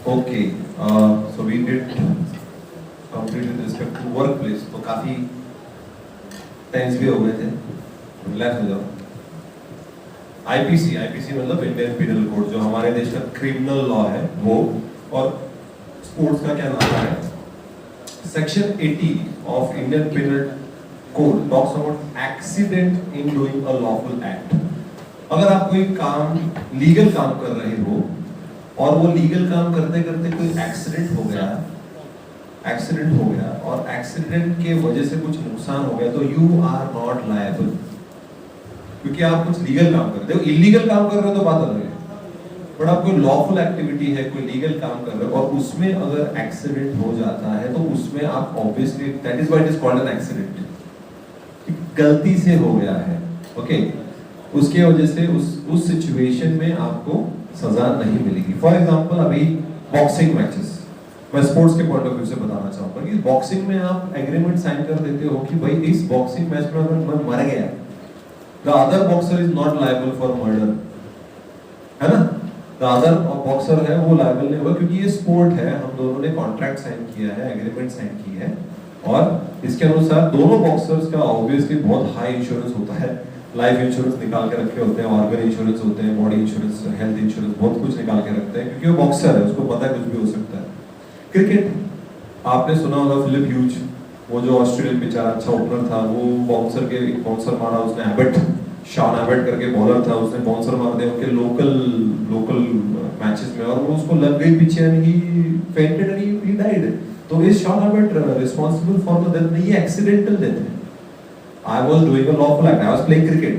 Okay, so we did complete with respect to work place, तो काफी tense भी हो गए थे, रिलैक्स हो जाओ। आईपीसी, आईपीसी मतलब इंडियन पिनल कोड, जो हमारे देश का क्रिमिनल लॉ है वो, और स्पोर्ट्स का क्या नाम है, section 80 of Indian penal code talks about accident in doing a lawful act. अगर आप कोई काम, लीगल काम कर रहे हो और वो लीगल काम करते करते कोई एक्सीडेंट हो गया, और एक्सीडेंट के वजह से कुछ नुकसान हो गया, तो यू आर नॉट लायबल, क्योंकि आप कुछ लीगल काम कर रहे हो। इलीगल काम कर रहे हो तो बात अलग है, बट आप कोई लॉफुल एक्टिविटी है, कोई लीगल काम कर रहे हो और उसमें अगर एक्सीडेंट हो जाता है तो उसमें आप obviously, that is why it is called an accident, गलती से हो गया है, ओके, उसके वजह से उस सिचुएशन में आपको सजा नहीं मिलेगी। फॉर एग्जांपल अभी बॉक्सिंग मैचेस, मैं स्पोर्ट्स के पॉइंट ऑफ व्यू से बताना चाहूंगा कि बॉक्सिंग में आप एग्रीमेंट साइन कर देते हो कि भाई इस बॉक्सिंग मैच में अगर मैं मर गया, the other boxer is not liable for murder, है ना, द अदर बॉक्सर है वो लायबल नहीं होगा, क्योंकि ये स्पोर्ट है, हम दोनों ने कॉन्ट्रैक्ट साइन किया है, एग्रीमेंट साइन की है, और इसके अनुसार दोनों बॉक्सर्स का ऑब्वियसली बहुत हाई इंश्योरेंस होता है, लाइफ इंश्योरेंस निकाल के रखे होते हैं, ऑर्गन इंश्योरेंस होते हैं, बॉडी इंश्योरेंस, हेल्थ इंश्योरेंस, बहुत कुछ निकाल के रखते हैं, क्योंकि वो बॉक्सर है, उसको पता है कुछ भी हो सकता है। क्रिकेट, आपने सुना होगा फिलिप ह्यूज, वो जो ऑस्ट्रेलियन बेचारा अच्छा ओपनर था, वो बाउंसर मारा उसने, एबट, शॉन एबट करके बॉलर था, उसने बाउंसर मार दिया उनके लोकल मैचेस में, और वो उसको लग गई पीछे and he fainted and he died. तो is Sean Abbott responsible for the death? नहीं, ये एक्सीडेंटल डेथ है। I was doing a lawful act, I was playing cricket,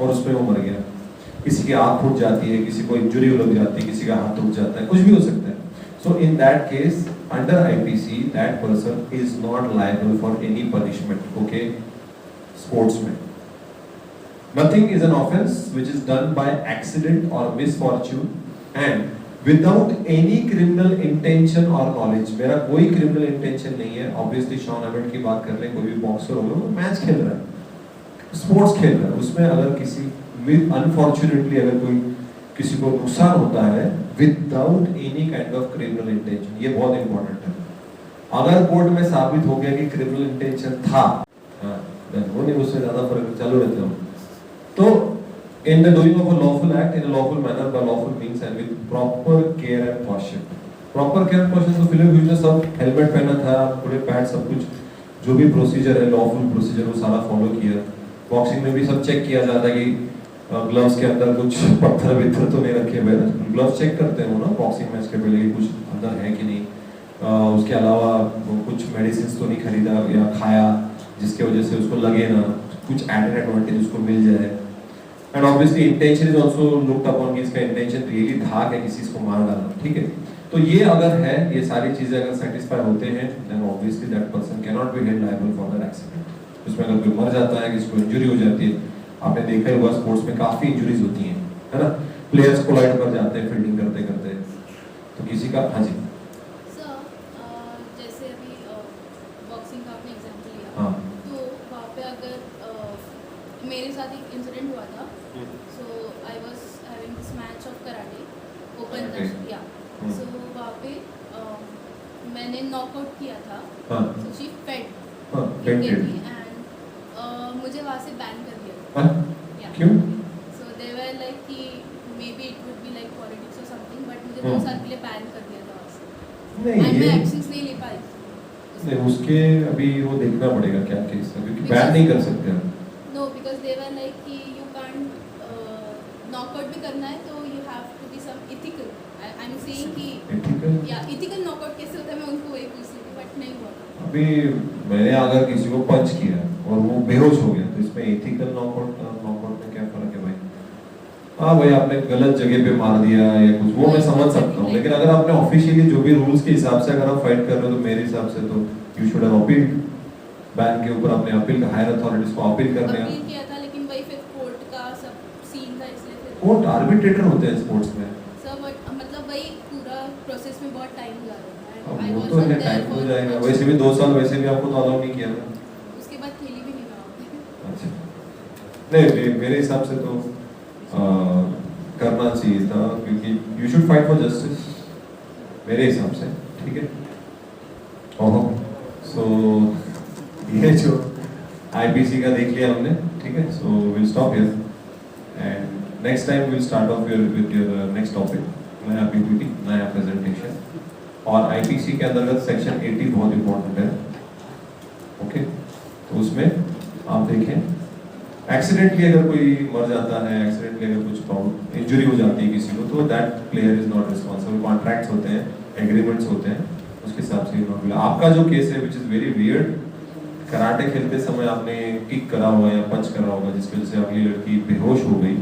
और उसमें वो मर गया। किसी की आंख फूट जाती है, किसी को इंजरी लग जाती है, किसी का हाथ टूट जाता है, कुछ भी हो सकता है। So in that case under IPC that person is not liable for any punishment, okay, sportsman. Nothing is an offense which is done by accident or misfortune and without any criminal intention or knowledge. मेरा कोई criminal intention नहीं है, obviously Shawn Abbott की बात कर ले, कोई भी बॉक्सर होगा, वो मैच खेल रहा है, स्पोर्ट्स खेल रहा है, उसमें अगर किसी अनफॉर्चुनेटली अगर कोई किसी को नुकसान होता है without any kind of criminal intention, ये बहुत इंपॉर्टेंट है। अगर कोर्ट में साबित हो गया कि क्रिमिनल इंटेंशन था, वो नहीं, उससे ज्यादा फर्क चालू रहते हो, तो in the doing of a lawful act in a lawful manner by lawful means and with proper care and caution, proper care and caution. तो फिल्म ह्यूज ने सब हेलमेट पहना था, पूरे पैड, सब कुछ जो भी प्रोसीजर है, लॉफुल प्रोसीजर, वो सारा फॉलो किया। बॉक्सिंग में भी सब चेक किया जाता है कि ग्लव्स के अंदर कुछ पत्थर वित्थर तो नहीं रखे हुए, ग्लव्स चेक करते हैं वो ना बॉक्सिंग मैच के पहले कि कुछ अंदर है कि नहीं, उसके अलावा वो कुछ मेडिसिन तो नहीं खरीदा या खाया जिसके वजह से उसको लगे ना, कुछ एडेड एडवांटेज उसको मिल जाए। And obviously intention is also looked upon कि इसका इंटेंशन रियली था कि किसी को मार डालना, ठीक है। तो ये अगर है, ये सारी चीजें अगर सेटिस्फाई होते हैं, then obviously that person can not be held liable for that accident. उसमें अगर कोई मर जाता है, किसी को इंजरी हो जाती है, आपने देखा ही होगा स्पोर्ट्स में काफी इंजरीज होती हैं, है ना, प्लेयर्स कोलाइड कर जाते हैं फील्डिंग करते करते, तो किसी का, हाँ जी सर, जैसे अभी बॉक्सिंग का आपने एग्जांपल लिया, हाँ, तो वहाँ पे अगर मेरे साथ एक इंसिडेंट हुआ था, so I was having this match of karate open, या सो वहाँ पे मैंने नॉकआउट किया था, हाँ, so she fade fainted, and मुझे वहाँ से बैन कर दिया था। हाँ, क्यों? सो दे वर लाइक कि may be it would be like politics और समथिंग, बट मुझे 2 साल के लिए बैन कर दिया था वहाँ से, नहीं, एंड मैं ये एक्शंस नहीं ले पाई। नहीं, उसके अभी वो देखना पड़ेगा क्या केस है, क्योंकि बैन नहीं कर सकते हम। No, because they were like कि यू कांट नॉकआउट भी करना है तो you have to be some ethical. I am saying कि एथिकल, या एथिकल नॉकआउट कैसे होता है, मैं उनको वही पूछ रही थी, बट नहीं हुआ। अभी मैंने अगर किसी को पंच किया और वो बेहोश हो गया, तो इसमें एथिकल नॉकआउट में क्या फर्क है भाई? हाँ भाई, आपने गलत जगह पे मार दिया या कुछ, वो मैं समझ सकता हूँ, लेकिन अगर आपने ऑफिशियली जो भी रूल्स के हिसाब से अगर आप फाइट कर रहे हो, तो मेरे हिसाब से तो you should have appeal, ban के ऊपर अपने अपील, हायर अथॉरिटीज को अपील करने हैं। अपील किया था, लेकिन वही फिर कोर्ट का सब सीन था, इसलिए फिर कोर्ट आर्बिट्रेटर होते हैं स्पोर्ट्स में। सर, बट मतलब वही पूरा प्रोसेस में बहुत टाइम जा रहा है। अब आई वो वाज तो है, देयर टाइम हो फॉर जाएगा, वैसे भी 2 साल वैसे भी आपको तो अलाउ नहीं किया ना। उसके बाद खेली भी नहीं मैं वहाँ पे। अच्छा, नहीं, मेरे हिसाब से तो करना चाहिए था, क्योंकि you should fight for justice, मेरे हिसाब से, ठीक है। ओहो, सो ये जो आईपीसी का देख लिया हमने, ठीक है। So will stop here and next time will start of with your next topic, नया पीपीटी, नया प्रेजेंटेशन। और आईपीसी के अंतर्गत सेक्शन 80 बहुत इंपॉर्टेंट है, ओके। तो उसमें आप देखें, एक्सीडेंटली अगर कोई मर जाता है, एक्सीडेंटली अगर कुछ इंजरी हो जाती है किसी को, तो that player is not responsible. Contracts होते हैं, एग्रीमेंट्स होते हैं, उसके हिसाब से नॉट। आपका जो केस है which is very weird, karate खेलते समय आपने किक करा होगा या पंच करा होगा जिसकी वजह से अगली लड़की बेहोश हो गई,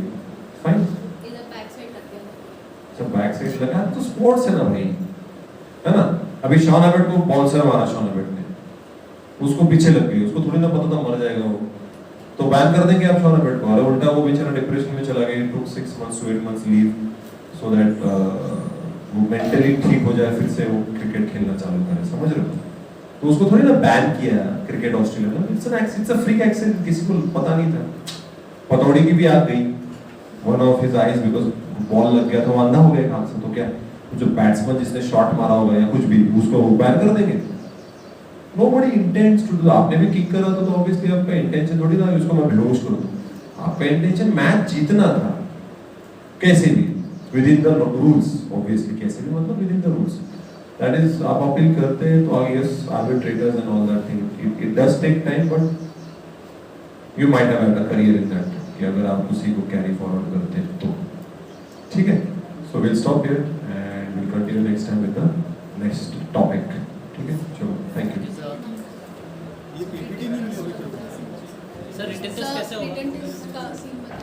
फाइन। इधर बैक साइड लग गया। सब बैक साइड लगा तो स्पोर्ट्स है ना भाई, है ना। अभी शॉन एबट को बॉन्सर मारा शॉन एबट ने, उसको पीछे लग गई, उसको थोड़ी ना पता था मर जाएगा वो, तो बैन कर देंगे आप शॉन एबट को। और उल्टा वो बेचारा डिप्रेशन में चला गया, टुक 6 months to 8 months leave so that वो मेंटली ठीक हो जाए, फिर से वो क्रिकेट खेलना चालू करे, समझ रहे हो। तो उसको थोड़ी ना बैन किया क्रिकेट ऑस्ट्रेलिया में, इट्स अ फ्रीक एक्सीडेंट, किसी को पता नहीं था। पतौड़ी की भी आग गई, one of his eyes, because ball लग गया तो अंधा हो गया हाथ से, तो क्या जो बैट्समैन जिसने शॉट मारा होगा या कुछ भी, उसको बैन कर देंगे। Nobody intends to do। आपने भी किक करा तो ऑब्वियसली आपका इंटेंशन थोड़ी था उसको मैं बेहोश कर दूं। आपका इंटेंशन मैच जीतना था, कैसे भी within the rules, obviously कैसे भी मतलब within the rules. That is, आप अपील करते हैं तो I guess arbitrators and all that thing, it does take time, but you might have had a career in that, कि अगर आप उसी को कैरी फॉरवर्ड करते हैं तो, ठीक है। So will stop here and will continue next time with the next topic, ठीक है। चलो, थैंक यू। ये पीपीटी नहीं मिली अभी तक। सर रिटन टेस्ट कैसे होगा? रिटन टेस्ट का सीन बता